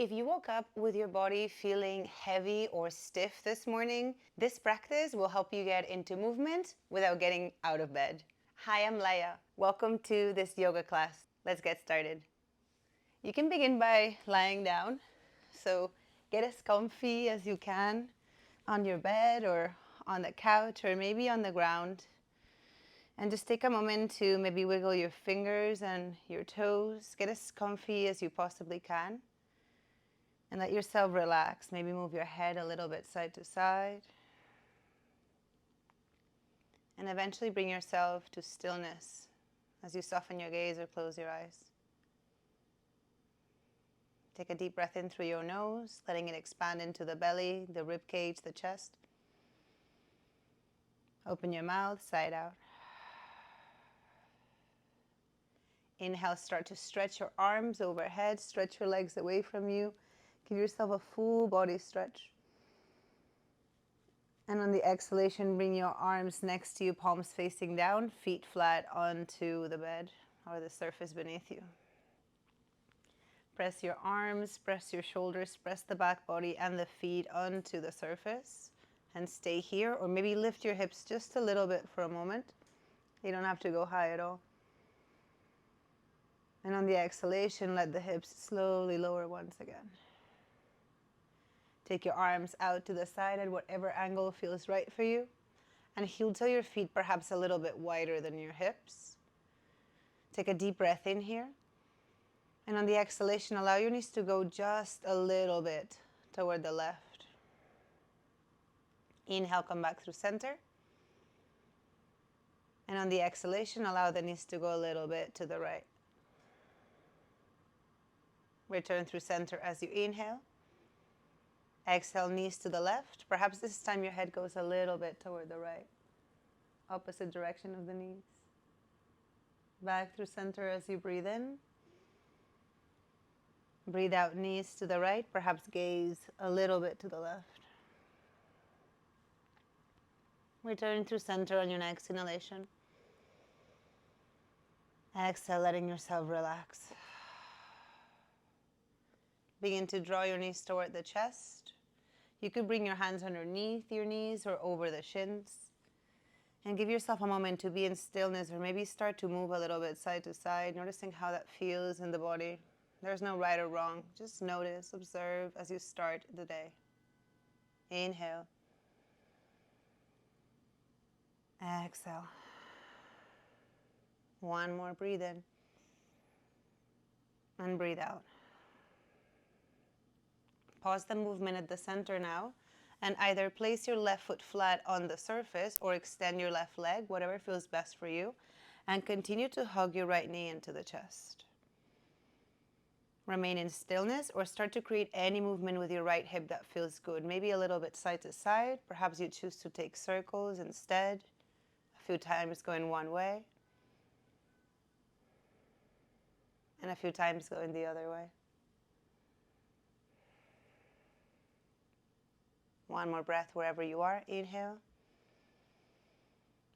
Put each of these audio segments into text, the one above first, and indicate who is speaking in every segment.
Speaker 1: If you woke up with your body feeling heavy or stiff this morning, this practice will help you get into movement without getting out of bed. Hi, I'm Leia. Welcome to this yoga class. Let's get started. You can begin by lying down. So get as comfy as you can on your bed or on the couch or maybe on the ground. And just take a moment to maybe wiggle your fingers and your toes. Get as comfy as you possibly can. And let yourself relax. Maybe move your head a little bit side to side. And eventually bring yourself to stillness as you soften your gaze or close your eyes. Take a deep breath in through your nose, letting it expand into the belly, the rib cage, the chest. Open your mouth, side out. Inhale, start to stretch your arms overhead, stretch your legs away from you. Give yourself a full body stretch. And on the exhalation, bring your arms next to you, palms facing down, feet flat onto the bed or the surface beneath you. Press your arms, press your shoulders, press the back body and the feet onto the surface. And stay here, or maybe lift your hips just a little bit for a moment. You don't have to go high at all. And on the exhalation, let the hips slowly lower once again. Take your arms out to the side at whatever angle feels right for you. And heel toe your feet perhaps a little bit wider than your hips. Take a deep breath in here. And on the exhalation, allow your knees to go just a little bit toward the left. Inhale, come back through center. And on the exhalation, allow the knees to go a little bit to the right. Return through center as you inhale. Exhale, knees to the left. Perhaps this time your head goes a little bit toward the right. Opposite direction of the knees. Back through center as you breathe in. Breathe out, knees to the right. Perhaps gaze a little bit to the left. Return through center on your next inhalation. Exhale, letting yourself relax. Begin to draw your knees toward the chest. You could bring your hands underneath your knees or over the shins. And give yourself a moment to be in stillness, or maybe start to move a little bit side to side, noticing how that feels in the body. There's no right or wrong. Just notice, observe as you start the day. Inhale. Exhale. One more, breathe in. And breathe out. Pause the movement at the center now, and either place your left foot flat on the surface or extend your left leg, whatever feels best for you, and continue to hug your right knee into the chest. Remain in stillness or start to create any movement with your right hip that feels good. Maybe a little bit side to side. Perhaps you choose to take circles instead. A few times going one way. And a few times going the other way. One more breath wherever you are. Inhale.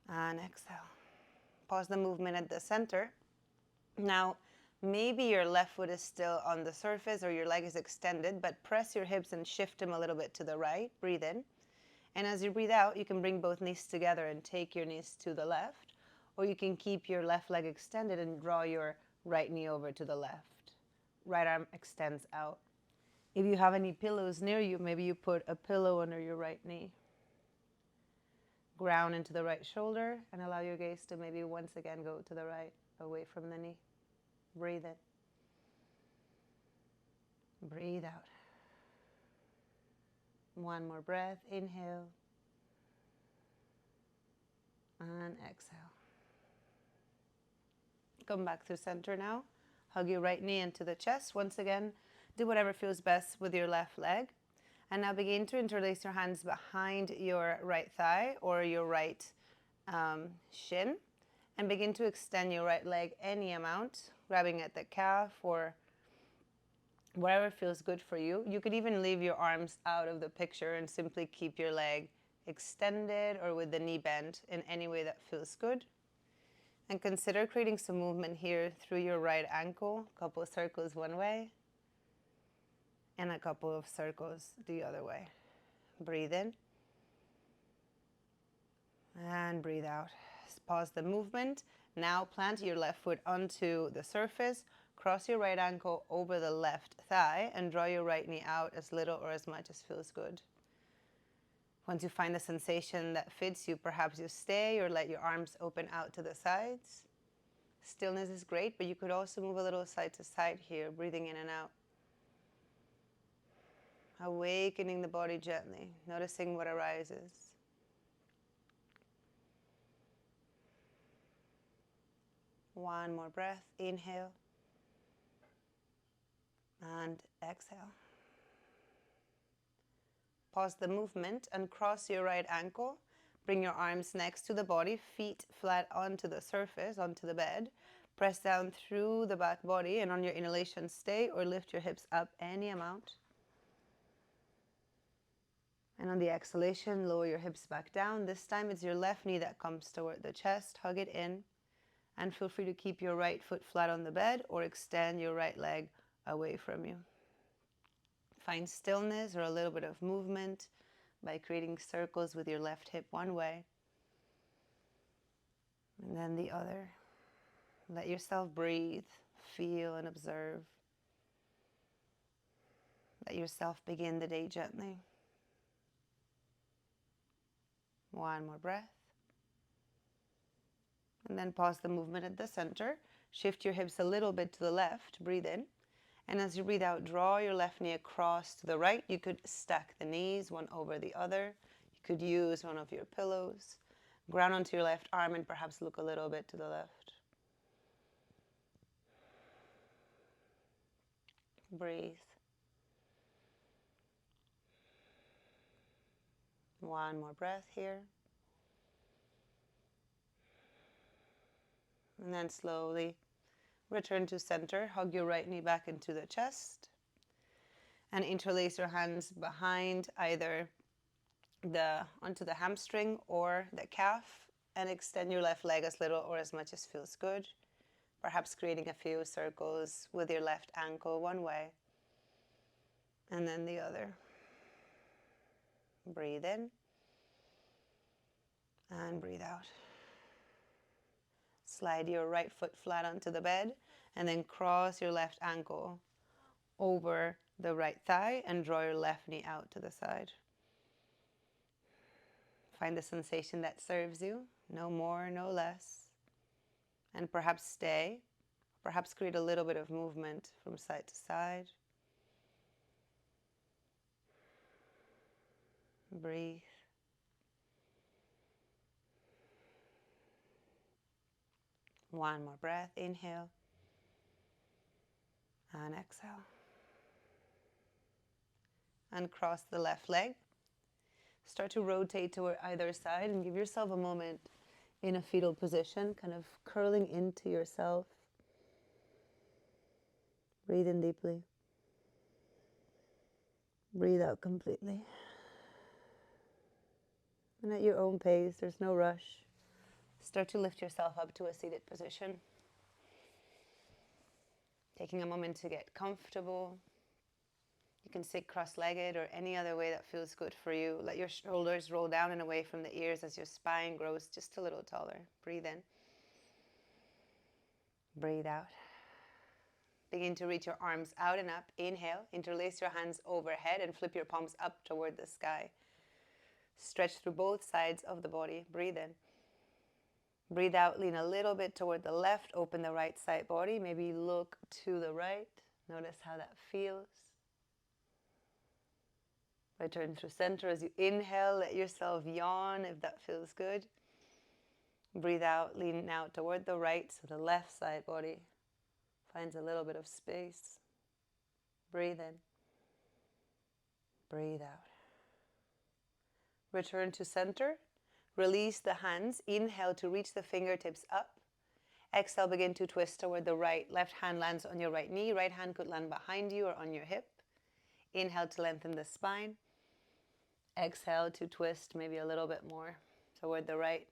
Speaker 1: And exhale. Pause the movement at the center. Now, maybe your left foot is still on the surface or your leg is extended, but press your hips and shift them a little bit to the right. Breathe in. And as you breathe out, you can bring both knees together and take your knees to the left. Or you can keep your left leg extended and draw your right knee over to the left. Right arm extends out. If you have any pillows near you, maybe you put a pillow under your right knee. Ground into the right shoulder and allow your gaze to maybe once again go to the right, away from the knee. Breathe in. Breathe out. One more breath. Inhale. And exhale. Come back to center now. Hug your right knee into the chest. Once again, do whatever feels best with your left leg. And now begin to interlace your hands behind your right thigh or your right shin. And begin to extend your right leg any amount, grabbing at the calf or wherever feels good for you. You could even leave your arms out of the picture and simply keep your leg extended or with the knee bent in any way that feels good. And consider creating some movement here through your right ankle, a couple of circles one way, And a couple of circles the other way. Breathe in. And breathe out. Pause the movement. Now plant your left foot onto the surface. Cross your right ankle over the left thigh and draw your right knee out as little or as much as feels good. Once you find a sensation that fits you, perhaps you stay or let your arms open out to the sides. Stillness is great, but you could also move a little side to side here, breathing in and out. Awakening the body gently, noticing what arises. One more breath. Inhale and exhale. Pause the movement and cross your right ankle. Bring your arms next to the body, feet flat onto the surface, onto the bed. Press down through the back body, and on your inhalation, stay or lift your hips up any amount. And on the exhalation, lower your hips back down. This time it's your left knee that comes toward the chest. Hug it in. And feel free to keep your right foot flat on the bed or extend your right leg away from you. Find stillness or a little bit of movement by creating circles with your left hip one way and then the other. Let yourself breathe, feel, and observe. Let yourself begin the day gently. One more breath. And then pause the movement at the center. Shift your hips a little bit to the left. Breathe in. And as you breathe out, draw your left knee across to the right. You could stack the knees one over the other. You could use one of your pillows. Ground onto your left arm and perhaps look a little bit to the left. Breathe. One more breath here. And then slowly return to center. Hug your right knee back into the chest. And interlace your hands behind either onto the hamstring or the calf. And extend your left leg as little or as much as feels good. Perhaps creating a few circles with your left ankle one way. And then the other. Breathe in. And breathe out. Slide your right foot flat onto the bed and then cross your left ankle over the right thigh and draw your left knee out to the side. Find the sensation that serves you, no more, no less. And perhaps stay, perhaps create a little bit of movement from side to side. Breathe. One more breath. Inhale and exhale. And cross the left leg. Start to rotate to either side and give yourself a moment in a fetal position, kind of curling into yourself. Breathe in deeply. Breathe out completely. And at your own pace, there's no rush. Start to lift yourself up to a seated position. Taking a moment to get comfortable. You can sit cross-legged or any other way that feels good for you. Let your shoulders roll down and away from the ears as your spine grows just a little taller. Breathe in. Breathe out. Begin to reach your arms out and up. Inhale. Interlace your hands overhead and flip your palms up toward the sky. Stretch through both sides of the body. Breathe in. Breathe out. Lean a little bit toward the left. Open the right side body. Maybe look to the right. Notice how that feels. Return through center as you inhale. Let yourself yawn if that feels good. Breathe out. Lean out toward the right so the left side body finds a little bit of space. Breathe in. Breathe out. Return to center. Release the hands. Inhale to reach the fingertips up. Exhale, begin to twist toward the right. Left hand lands on your right knee. Right hand could land behind you or on your hip. Inhale to lengthen the spine. Exhale to twist maybe a little bit more toward the right.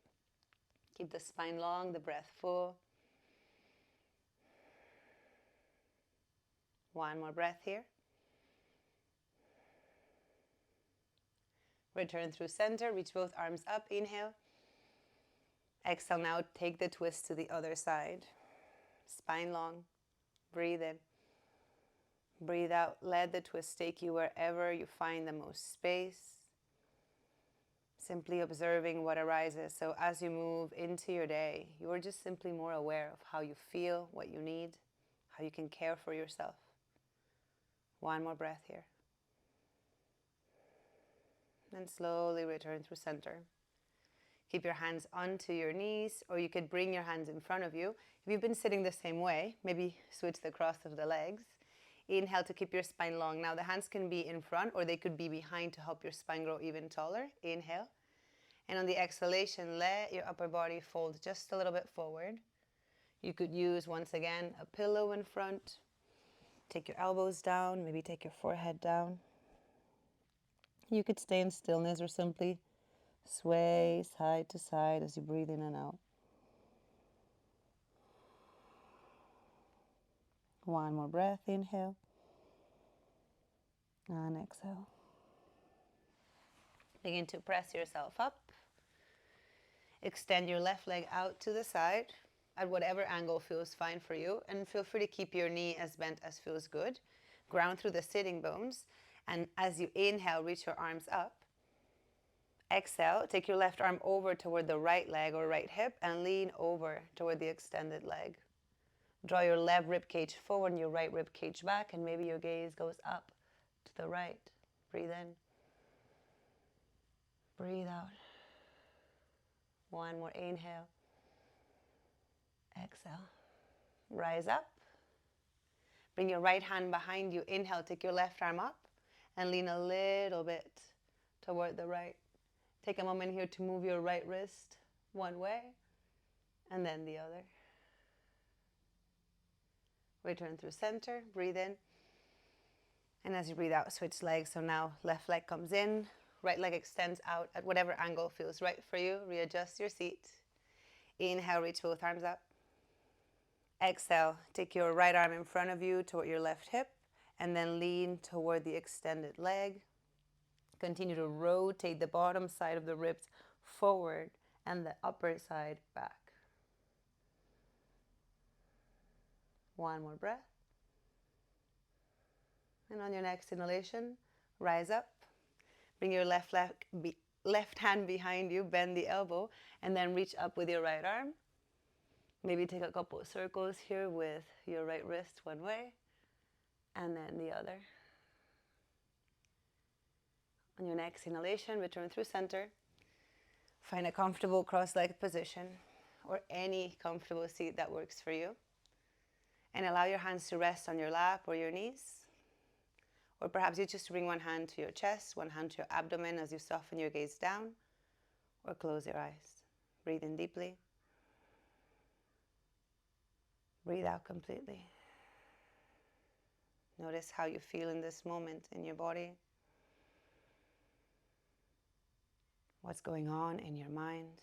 Speaker 1: Keep the spine long, the breath full. One more breath here. Return through center, reach both arms up, inhale. Exhale, now take the twist to the other side. Spine long, breathe in. Breathe out, let the twist take you wherever you find the most space. Simply observing what arises. So as you move into your day, you are just simply more aware of how you feel, what you need, how you can care for yourself. One more breath here. And slowly return through center. Keep your hands onto your knees, or you could bring your hands in front of you. If you've been sitting the same way, maybe switch the cross of the legs. Inhale to keep your spine long. Now the hands can be in front or they could be behind to help your spine grow even taller. Inhale. And on the exhalation, let your upper body fold just a little bit forward. You could use, once again, a pillow in front. Take your elbows down, maybe take your forehead down. You could stay in stillness or simply sway side to side as you breathe in and out. One more breath, inhale. And exhale. Begin to press yourself up. Extend your left leg out to the side at whatever angle feels fine for you. And feel free to keep your knee as bent as feels good. Ground through the sitting bones. And as you inhale, reach your arms up. Exhale, take your left arm over toward the right leg or right hip and lean over toward the extended leg. Draw your left rib cage forward and your right rib cage back, and maybe your gaze goes up to the right. Breathe in. Breathe out. One more inhale. Exhale. Rise up. Bring your right hand behind you. Inhale, take your left arm up and lean a little bit toward the right. Take a moment here to move your right wrist one way and then the other. Return through center, breathe in. And as you breathe out, switch legs. So now left leg comes in, right leg extends out at whatever angle feels right for you. Readjust your seat. Inhale, reach both arms up. Exhale, take your right arm in front of you toward your left hip and then lean toward the extended leg. Continue to rotate the bottom side of the ribs forward and the upper side back. One more breath. And on your next inhalation, rise up. Bring your left hand behind you, bend the elbow, and then reach up with your right arm. Maybe take a couple of circles here with your right wrist one way, and then the other. On your next inhalation, return through center. Find a comfortable cross-legged position or any comfortable seat that works for you. And allow your hands to rest on your lap or your knees. Or perhaps you just bring one hand to your chest, one hand to your abdomen as you soften your gaze down. Or close your eyes. Breathe in deeply. Breathe out completely. Notice how you feel in this moment in your body. What's going on in your mind.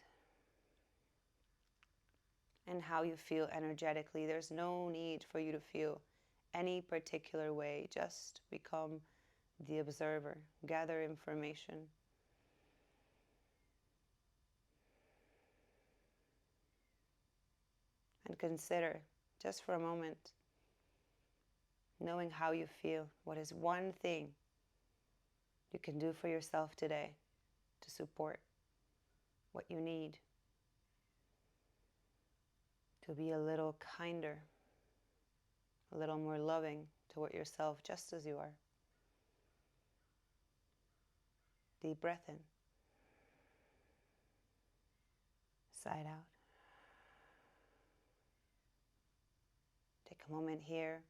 Speaker 1: And how you feel energetically. There's no need for you to feel any particular way. Just become the observer. Gather information. And consider, just for a moment, knowing how you feel. What is one thing you can do for yourself today to support what you need? To be a little kinder, a little more loving toward yourself just as you are. Deep breath in. Sigh out. Take a moment here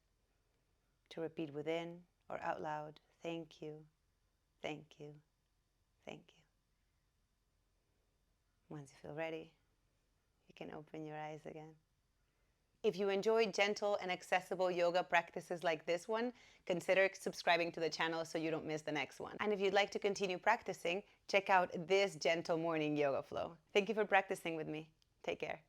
Speaker 1: to repeat within or out loud, thank you, thank you, thank you. Once you feel ready, you can open your eyes again. If you enjoy gentle and accessible yoga practices like this one, consider subscribing to the channel so you don't miss the next one. And if you'd like to continue practicing, check out this gentle morning yoga flow. Thank you for practicing with me. Take care.